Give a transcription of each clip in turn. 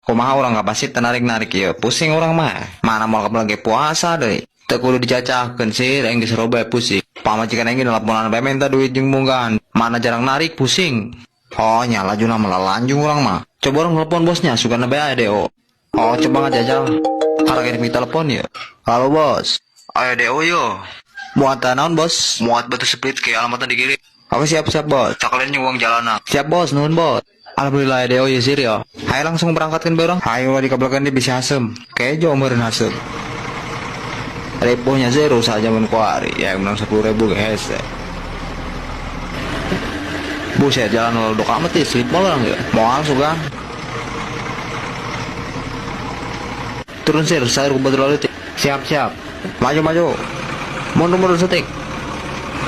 Kumaha orang nggak pasti narik-narik ya, pusing orang mah. Mana mau lagi puasa deh. Tak kudu dicacahkan sih, yang diserobai pusing. Pamajikan yang laporan bae minta duit jeung munggahan. Mana jarang narik pusing. Oh nyala juna malah lanjung orang mah. Coba orang telepon bosnya, suka nabe deh oh. Oh coba ngajajal. Harga kirim telepon ya. Halo bos. Ayo deo yo. Muat naon bos? Muat batu split ke alamatnya dikirim. Oke siap bos. Cakalen uang jalanan. Siap bos, nuhun bos. Alhamdulillah deo ya sir ya. Hayo langsung berangkatkan berang. Hayo dikabelkan dia bisa asem. Kayak jauh meureun asem. Reponya zero saja menkuari. Ya menang 10.000 guys. Buset jalan lalu dok amat ya slip orang ya. Mau langsung kan? Turun sir, saya kebetul lalu. Siap. Maju. Mundur setik.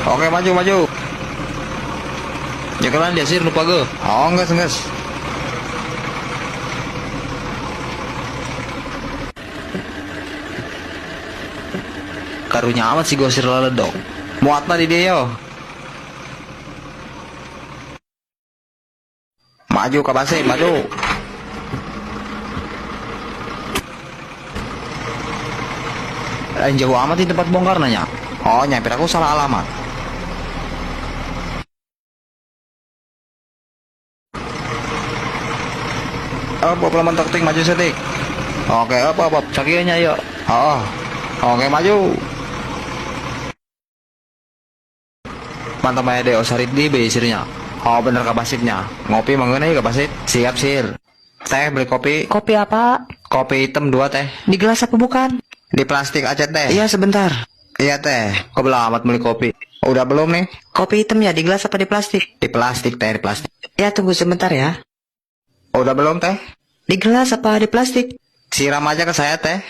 Oke maju. Jangan dia sir lupa gue. Oh enggak. Karunya amat sih gosir lalu dong. Muat di dia yo. Maju ke base, maju. Lain jauh amat di tempat bongkar nanya. Oh nyampe aku salah alamat. Apa pelaman taktik maju setik. Oke apa cakianya yuk. Oh oke maju. Mantap aja deh osarit di beisirnya. Oh bener kapasitnya. Ngopi mengenai kapasit. Siap sir. Teh beli kopi. Kopi apa? Kopi hitam 2 teh. Di gelas apa bukan? Di plastik aja teh. Iya sebentar. Iya teh. Kok belum amat beli kopi? Udah belum nih? Kopi hitam ya di gelas apa di plastik? Di plastik teh, di plastik. Ya tunggu sebentar ya. Udah belum teh? Di gelas apa di plastik? Siram aja ke saya teh.